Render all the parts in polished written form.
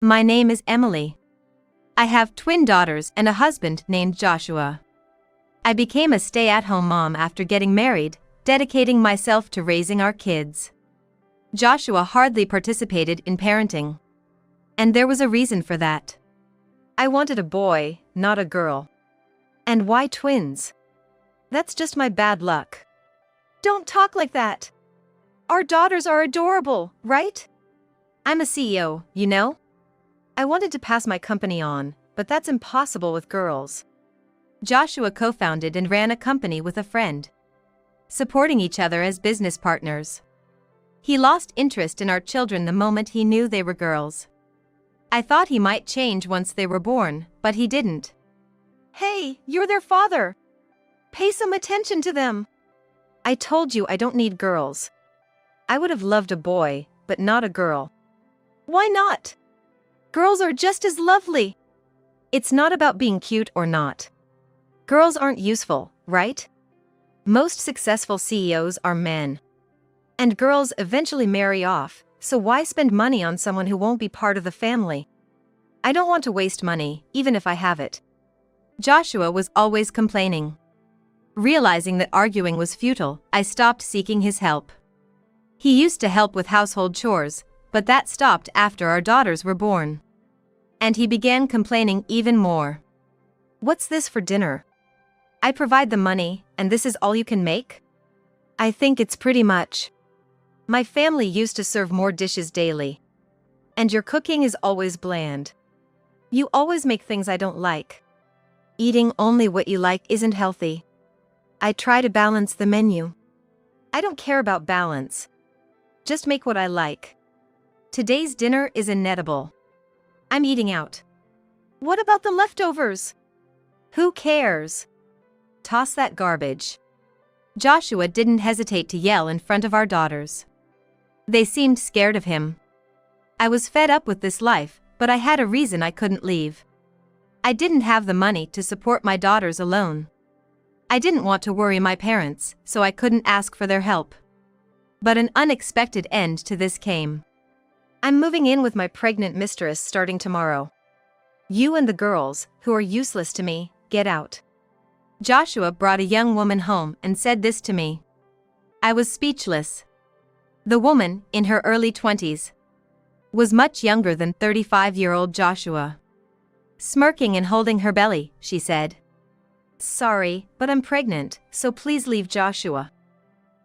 My name is Emily. I have twin daughters and a husband named Joshua. I became a stay-at-home mom after getting married, dedicating myself to raising our kids. Joshua hardly participated in parenting. And there was a reason for that. I wanted a boy, not a girl. And why twins? That's just my bad luck. Don't talk like that. Our daughters are adorable, right? I'm a CEO, you know? I wanted to pass my company on, but that's impossible with girls. Joshua co-founded and ran a company with a friend, supporting each other as business partners. He lost interest in our children the moment he knew they were girls. I thought he might change once they were born, but he didn't. Hey, you're their father. Pay some attention to them. I told you I don't need girls. I would have loved a boy, but not a girl. Why not? Girls are just as lovely. It's not about being cute or not. Girls aren't useful, right? Most successful CEOs are men. And girls eventually marry off, so why spend money on someone who won't be part of the family? I don't want to waste money, even if I have it. Joshua was always complaining. Realizing that arguing was futile, I stopped seeking his help. He used to help with household chores, but that stopped after our daughters were born. And he began complaining even more. What's this for dinner? I provide the money, and this is all you can make? I think it's pretty much. My family used to serve more dishes daily. And your cooking is always bland. You always make things I don't like. Eating only what you like isn't healthy. I try to balance the menu. I don't care about balance. Just make what I like. Today's dinner is inedible. I'm eating out. What about the leftovers? Who cares? Toss that garbage. Joshua didn't hesitate to yell in front of our daughters. They seemed scared of him. I was fed up with this life, but I had a reason I couldn't leave. I didn't have the money to support my daughters alone. I didn't want to worry my parents, so I couldn't ask for their help. But an unexpected end to this came. I'm moving in with my pregnant mistress starting tomorrow. You and the girls, who are useless to me, get out. Joshua brought a young woman home and said this to me. I was speechless. The woman, in her early 20s, was much younger than 35-year-old Joshua. Smirking and holding her belly, she said, "Sorry, but I'm pregnant, so please leave Joshua."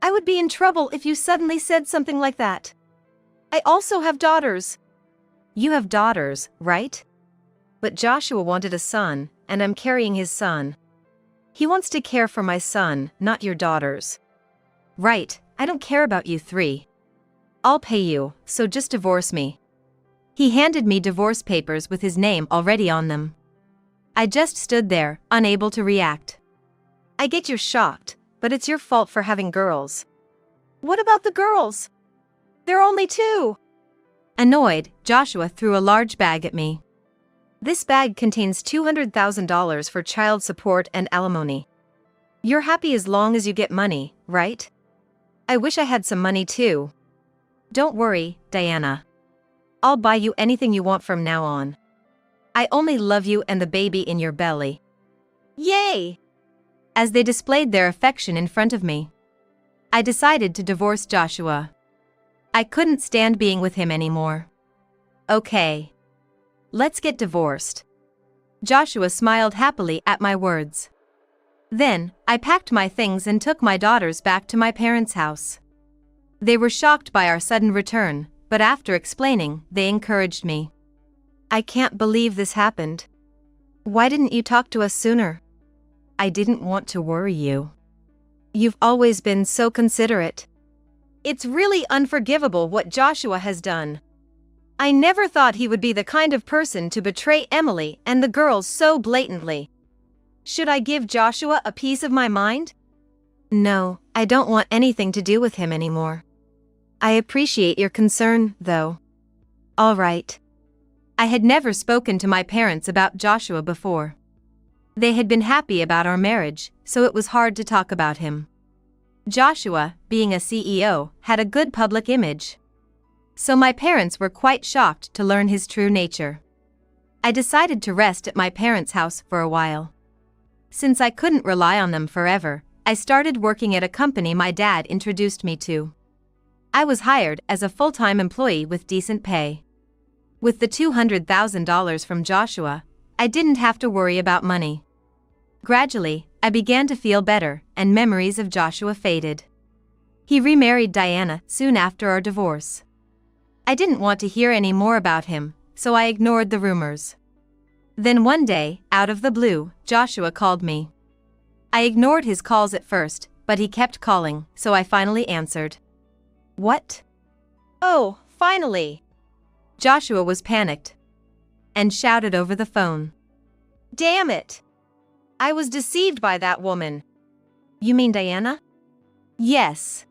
I would be in trouble if you suddenly said something like that. I also have daughters. You have daughters, right? But Joshua wanted a son, and I'm carrying his son. He wants to care for my son, not your daughters. Right, I don't care about you three. I'll pay you, so just divorce me. He handed me divorce papers with his name already on them. I just stood there, unable to react. I get you're shocked, but it's your fault for having girls. What about the girls? They're only 2. Annoyed, Joshua threw a large bag at me. This bag contains $200,000 for child support and alimony. You're happy as long as you get money, right? I wish I had some money too. Don't worry, Diana. I'll buy you anything you want from now on. I only love you and the baby in your belly. Yay! As they displayed their affection in front of me, I decided to divorce Joshua. I couldn't stand being with him anymore. Okay. Let's get divorced. Joshua smiled happily at my words. Then, I packed my things and took my daughters back to my parents' house. They were shocked by our sudden return, but after explaining, they encouraged me. I can't believe this happened. Why didn't you talk to us sooner? I didn't want to worry you. You've always been so considerate. It's really unforgivable what Joshua has done. I never thought he would be the kind of person to betray Emily and the girls so blatantly. Should I give Joshua a piece of my mind? No, I don't want anything to do with him anymore. I appreciate your concern, though. All right. I had never spoken to my parents about Joshua before. They had been happy about our marriage, so it was hard to talk about him. Joshua, being a CEO, had a good public image. so my parents were quite shocked to learn his true nature. I decided to rest at my parents' house for a while. Since I couldn't rely on them forever, I started working at a company my dad introduced me to. I was hired as a full-time employee with decent pay. With the $200,000 from Joshua, I didn't have to worry about money. Gradually, I began to feel better, and memories of Joshua faded. He remarried Diana soon after our divorce. I didn't want to hear any more about him, so I ignored the rumors. Then one day, out of the blue, Joshua called me. I ignored his calls at first, but he kept calling, so I finally answered. What? Oh, finally. Joshua was panicked and shouted over the phone. Damn it! I was deceived by that woman. You mean Diana? Yes.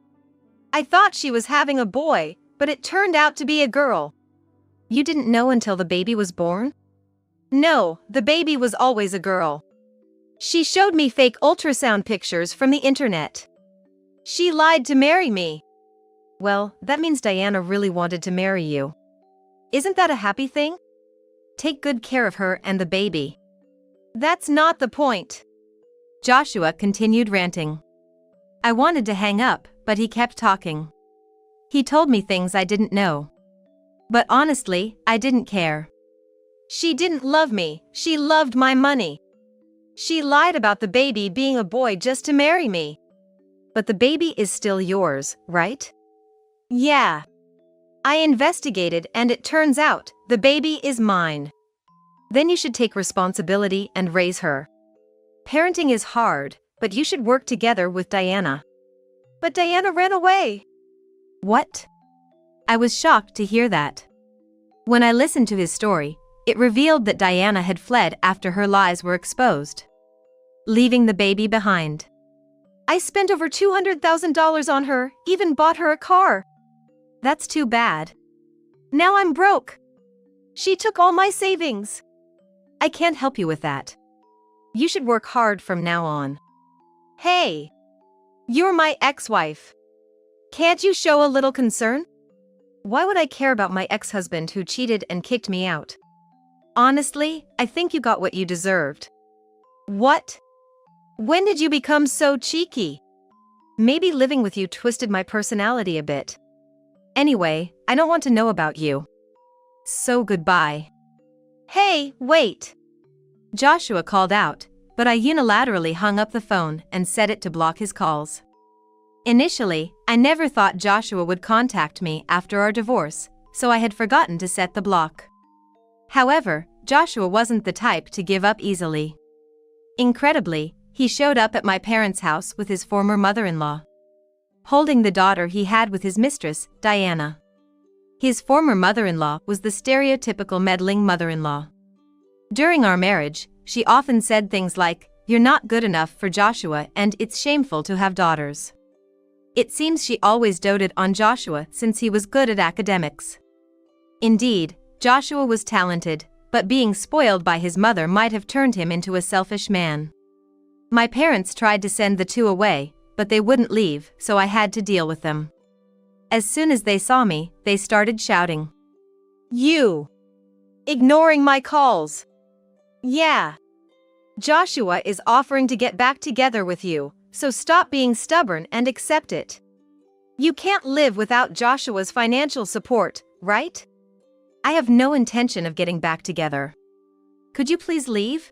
I thought she was having a boy, but it turned out to be a girl. You didn't know until the baby was born? No, the baby was always a girl. She showed me fake ultrasound pictures from the internet. She lied to marry me. Well, that means Diana really wanted to marry you. Isn't that a happy thing? Take good care of her and the baby. That's not the point. Joshua continued ranting. I wanted to hang up, but he kept talking. He told me things I didn't know. But honestly, I didn't care. She didn't love me, she loved my money. She lied about the baby being a boy just to marry me. But the baby is still yours, right? Yeah. I investigated and it turns out the baby is mine. Then you should take responsibility and raise her. Parenting is hard, but you should work together with Diana. But Diana ran away. What? I was shocked to hear that. When I listened to his story, it revealed that Diana had fled after her lies were exposed, leaving the baby behind. I spent over $200,000 on her, even bought her a car. That's too bad. Now I'm broke. She took all my savings. I can't help you with that. You should work hard from now on. Hey, you're my ex-wife. Can't you show a little concern? Why would I care about my ex-husband who cheated and kicked me out? Honestly, I think you got what you deserved. What? When did you become so cheeky? Maybe living with you twisted my personality a bit. Anyway, I don't want to know about you. So goodbye. Hey, wait. Joshua called out, but I unilaterally hung up the phone and set it to block his calls. Initially, I never thought Joshua would contact me after our divorce, so I had forgotten to set the block. However, Joshua wasn't the type to give up easily. Incredibly, he showed up at my parents' house with his former mother-in-law, holding the daughter he had with his mistress, Diana. His former mother-in-law was the stereotypical meddling mother-in-law. During our marriage, she often said things like, "You're not good enough for Joshua and it's shameful to have daughters." It seems she always doted on Joshua since he was good at academics. Indeed, Joshua was talented, but being spoiled by his mother might have turned him into a selfish man. My parents tried to send the two away, but they wouldn't leave, so I had to deal with them. As soon as they saw me, they started shouting. You! Ignoring my calls. Yeah. Joshua is offering to get back together with you, so stop being stubborn and accept it. You can't live without Joshua's financial support, right? I have no intention of getting back together. Could you please leave?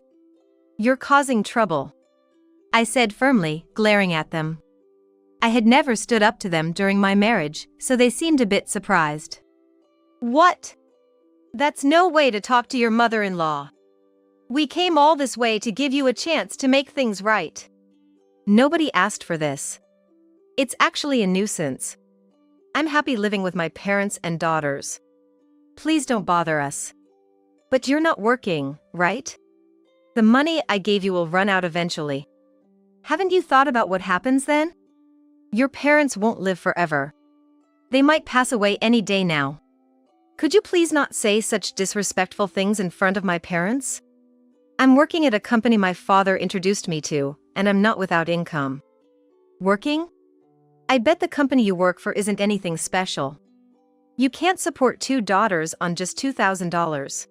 You're causing trouble, I said firmly, glaring at them. I had never stood up to them during my marriage, so they seemed a bit surprised. What? That's no way to talk to your mother-in-law. We came all this way to give you a chance to make things right. Nobody asked for this. It's actually a nuisance. I'm happy living with my parents and daughters. Please don't bother us. But you're not working, right? The money I gave you will run out eventually. Haven't you thought about what happens then? Your parents won't live forever. They might pass away any day now. Could you please not say such disrespectful things in front of my parents? I'm working at a company my father introduced me to, and I'm not without income. Working? I bet the company you work for isn't anything special. You can't support 2 daughters on just $2,000.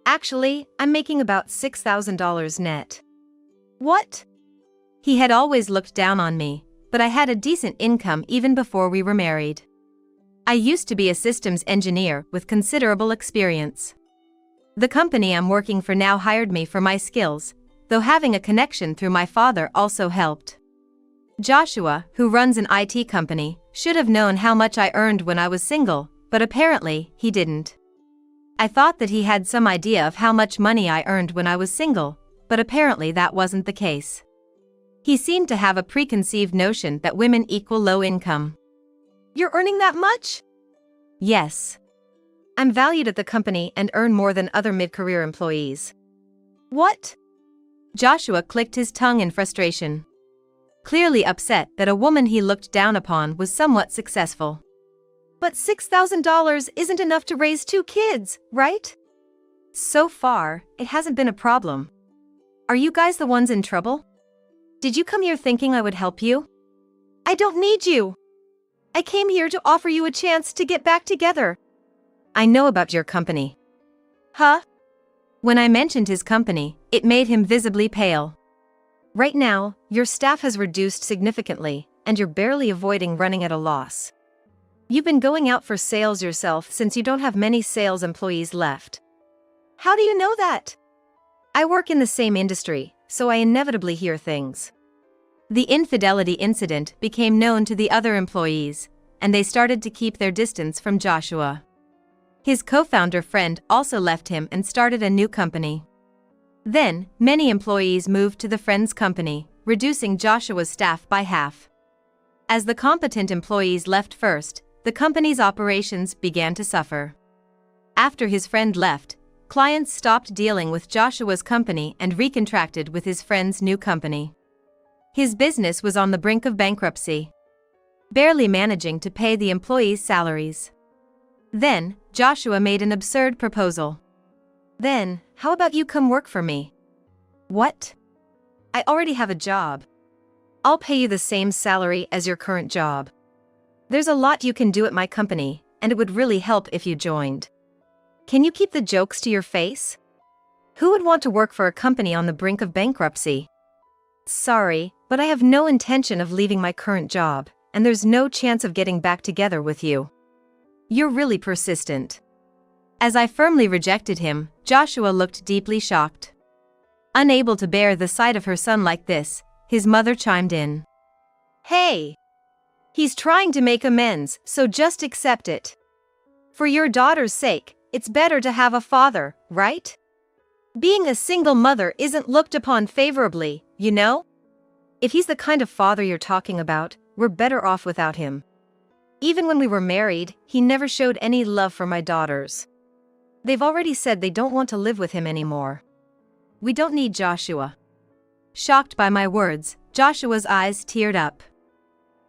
Actually, I'm making about $6,000 net. What? He had always looked down on me, but I had a decent income even before we were married. I used to be a systems engineer with considerable experience. The company I'm working for now hired me for my skills, though having a connection through my father also helped. Joshua, who runs an IT company, should have known how much I earned when I was single, but apparently, he didn't. I thought that he had some idea of how much money I earned when I was single, but apparently that wasn't the case. He seemed to have a preconceived notion that women equal low income. You're earning that much? Yes. I'm valued at the company and earn more than other mid-career employees. What? Joshua clicked his tongue in frustration. Clearly upset that a woman he looked down upon was somewhat successful. But $6,000 isn't enough to raise 2 kids, right? So far, it hasn't been a problem. Are you guys the ones in trouble? Did you come here thinking I would help you? I don't need you. I came here to offer you a chance to get back together. I know about your company. Huh? When I mentioned his company, it made him visibly pale. Right now, your staff has reduced significantly, and you're barely avoiding running at a loss. You've been going out for sales yourself since you don't have many sales employees left. How do you know that? I work in the same industry, so I inevitably hear things. The infidelity incident became known to the other employees, and they started to keep their distance from Joshua. His co-founder friend also left him and started a new company. Then, many employees moved to the friend's company, reducing Joshua's staff by half. As the competent employees left first, the company's operations began to suffer. After his friend left, clients stopped dealing with Joshua's company and recontracted with his friend's new company. His business was on the brink of bankruptcy, barely managing to pay the employees' salaries. Then, Joshua made an absurd proposal. Then, how about you come work for me? What? I already have a job. I'll pay you the same salary as your current job. There's a lot you can do at my company, and it would really help if you joined. Can you keep the jokes to your face? Who would want to work for a company on the brink of bankruptcy? Sorry, but I have no intention of leaving my current job, and there's no chance of getting back together with you. You're really persistent. As I firmly rejected him, Joshua looked deeply shocked. Unable to bear the sight of her son like this, his mother chimed in. Hey! He's trying to make amends, so just accept it. For your daughter's sake, it's better to have a father, right? Being a single mother isn't looked upon favorably, you know? If he's the kind of father you're talking about, we're better off without him. Even when we were married, he never showed any love for my daughters. They've already said they don't want to live with him anymore. We don't need Joshua. Shocked by my words, Joshua's eyes teared up.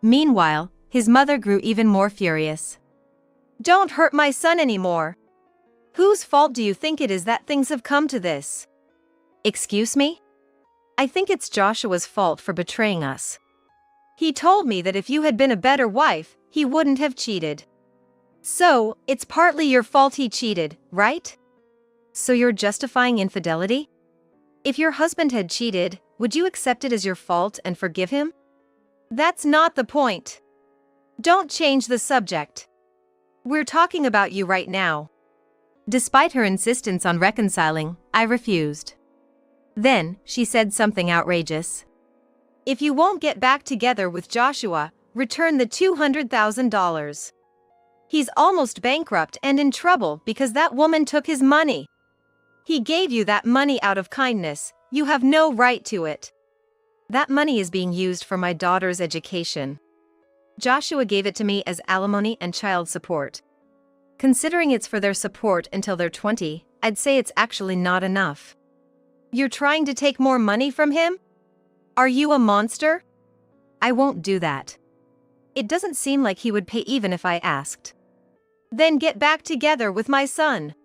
Meanwhile, his mother grew even more furious. Don't hurt my son anymore. Whose fault do you think it is that things have come to this? Excuse me? I think it's Joshua's fault for betraying us. He told me that if you had been a better wife, he wouldn't have cheated. So, it's partly your fault he cheated, right? So you're justifying infidelity? If your husband had cheated, would you accept it as your fault and forgive him? That's not the point. Don't change the subject. We're talking about you right now. Despite her insistence on reconciling, I refused. Then, she said something outrageous. If you won't get back together with Joshua, return the $200,000. He's almost bankrupt and in trouble because that woman took his money. He gave you that money out of kindness, you have no right to it. That money is being used for my daughter's education. Joshua gave it to me as alimony and child support. Considering it's for their support until they're 20, I'd say it's actually not enough. You're trying to take more money from him? Are you a monster? I won't do that. It doesn't seem like he would pay even if I asked. Then get back together with my son.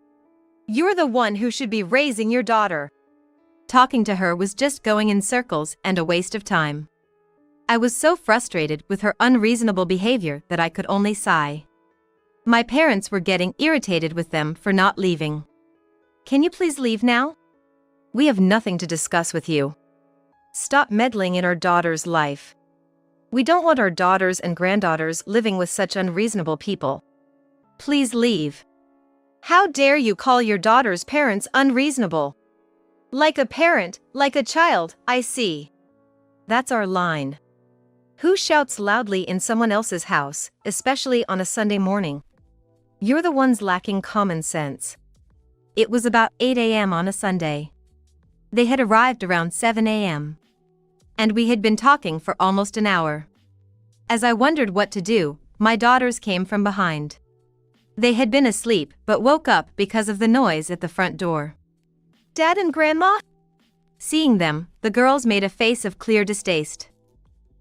You're the one who should be raising your daughter. Talking to her was just going in circles and a waste of time. I was so frustrated with her unreasonable behavior that I could only sigh. My parents were getting irritated with them for not leaving. Can you please leave now? We have nothing to discuss with you. Stop meddling in our daughter's life. We don't want our daughters and granddaughters living with such unreasonable people. Please leave. How dare you call your daughter's parents unreasonable? Like a parent, like a child, I see. That's our line. Who shouts loudly in someone else's house, especially on a Sunday morning? You're the ones lacking common sense. It was about 8 a.m. on a Sunday. They had arrived around 7 a.m. And we had been talking for almost an hour. As I wondered what to do, my daughters came from behind. They had been asleep but woke up because of the noise at the front door. Dad and Grandma? Seeing them, the girls made a face of clear distaste.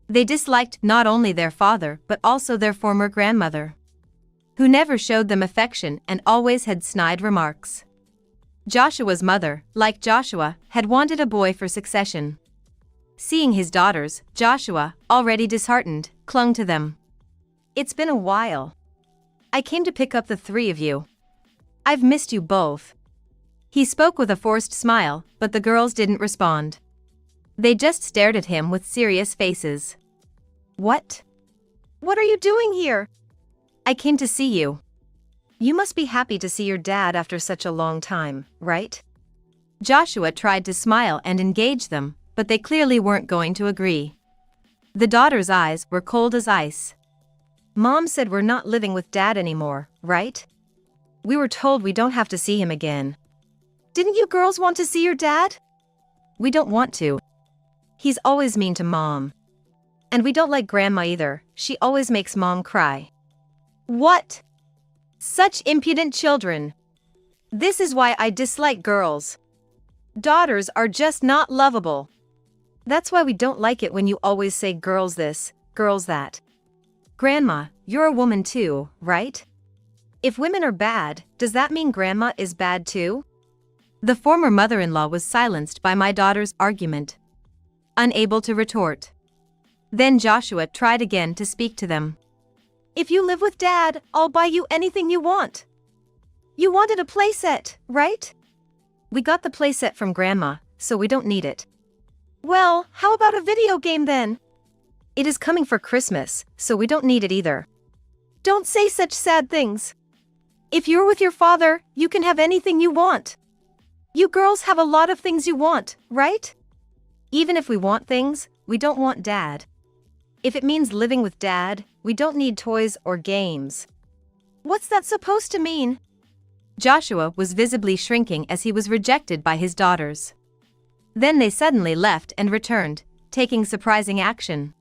They disliked not only their father but also their former grandmother, who never showed them affection and always had snide remarks. Joshua's mother, like Joshua, had wanted a boy for succession. Seeing his daughters, Joshua, already disheartened, clung to them. It's been a while. I came to pick up the three of you. I've missed you both. He spoke with a forced smile, but the girls didn't respond. They just stared at him with serious faces. What? What are you doing here? I came to see you. You must be happy to see your dad after such a long time, right? Joshua tried to smile and engage them, but they clearly weren't going to agree. The daughters' eyes were cold as ice. Mom said we're not living with Dad anymore, right? We were told we don't have to see him again. Didn't you girls want to see your dad? We don't want to. He's always mean to Mom. And we don't like Grandma either, she always makes Mom cry. What? Such impudent children. This is why I dislike girls. Daughters are just not lovable. That's why we don't like it when you always say girls this, girls that. Grandma, you're a woman too, right? If women are bad, does that mean Grandma is bad too? The former mother-in-law was silenced by my daughter's argument, unable to retort. Then Joshua tried again to speak to them. If you live with Dad, I'll buy you anything you want. You wanted a playset, right? We got the playset from Grandma, so we don't need it. Well, how about a video game then? It is coming for Christmas, so we don't need it either. Don't say such sad things. If you're with your father, you can have anything you want. You girls have a lot of things you want, right? Even if we want things, we don't want Dad. If it means living with Dad, we don't need toys or games. What's that supposed to mean? Joshua was visibly shrinking as he was rejected by his daughters. Then they suddenly left and returned, taking surprising action.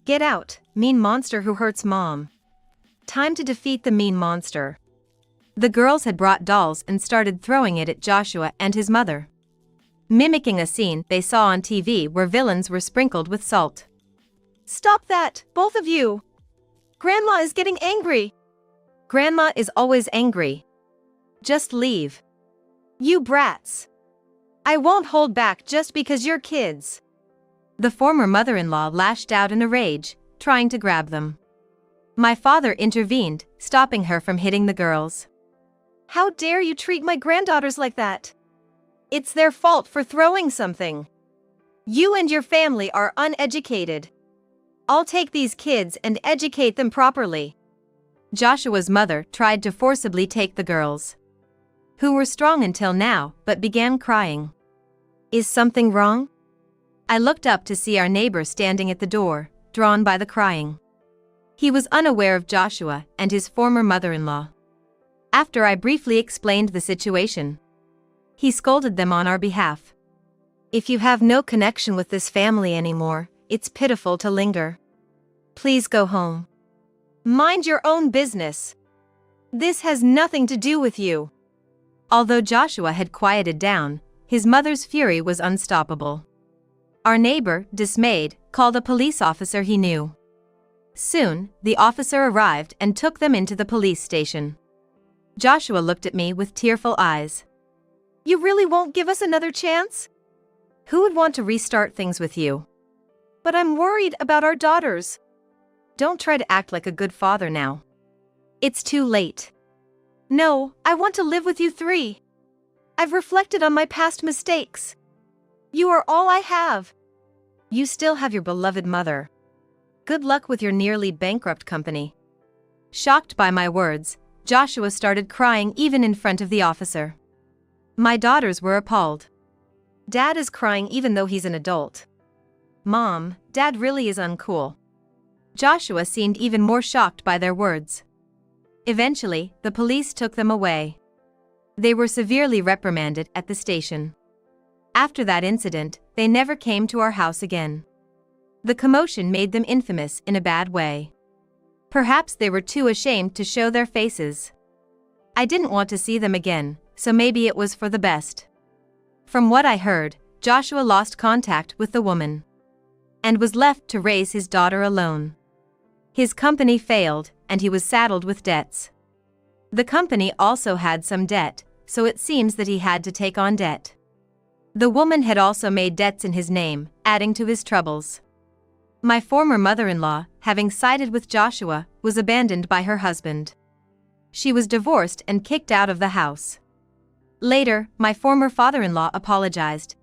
Get out, mean monster who hurts Mom. Time to defeat the mean monster. The girls had brought dolls and started throwing it at Joshua and his mother, mimicking a scene they saw on TV where villains were sprinkled with salt. Stop that, both of you! Grandma is getting angry. Grandma is always angry. Just leave. You brats. I won't hold back just because you're kids. The former mother-in-law lashed out in a rage, trying to grab them. My father intervened, stopping her from hitting the girls. How dare you treat my granddaughters like that? It's their fault for throwing something. You and your family are uneducated. I'll take these kids and educate them properly. Joshua's mother tried to forcibly take the girls, who were strong until now but began crying. Is something wrong? I looked up to see our neighbor standing at the door, drawn by the crying. He was unaware of Joshua and his former mother-in-law. After I briefly explained the situation, he scolded them on our behalf. If you have no connection with this family anymore, it's pitiful to linger. Please go home. Mind your own business. This has nothing to do with you. Although Joshua had quieted down, his mother's fury was unstoppable. Our neighbor, dismayed, called a police officer he knew. Soon, the officer arrived and took them into the police station. Joshua looked at me with tearful eyes. You really won't give us another chance? Who would want to restart things with you? But I'm worried about our daughters. Don't try to act like a good father now. It's too late. No, I want to live with you three. I've reflected on my past mistakes. You are all I have. You still have your beloved mother. Good luck with your nearly bankrupt company. Shocked by my words, Joshua started crying even in front of the officer. My daughters were appalled. Dad is crying even though he's an adult. Mom, Dad really is uncool. Joshua seemed even more shocked by their words. Eventually, the police took them away. They were severely reprimanded at the station. After that incident, they never came to our house again. The commotion made them infamous in a bad way. Perhaps they were too ashamed to show their faces. I didn't want to see them again, so maybe it was for the best. From what I heard, Joshua lost contact with the woman and was left to raise his daughter alone. His company failed, and he was saddled with debts. The company also had some debt, so it seems that he had to take on debt. The woman had also made debts in his name, adding to his troubles. My former mother-in-law, having sided with Joshua, was abandoned by her husband. She was divorced and kicked out of the house. Later, my former father-in-law apologized.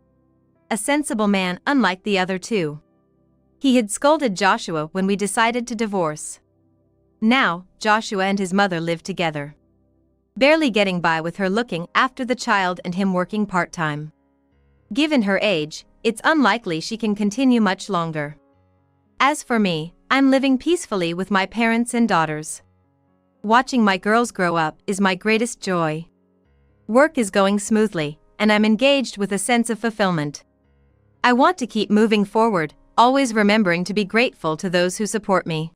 A sensible man, unlike the other two. He had scolded Joshua when we decided to divorce. Now, Joshua and his mother live together, barely getting by with her looking after the child and him working part-time. Given her age, it's unlikely she can continue much longer. As for me, I'm living peacefully with my parents and daughters. Watching my girls grow up is my greatest joy. Work is going smoothly, and I'm engaged with a sense of fulfillment. I want to keep moving forward, always remembering to be grateful to those who support me.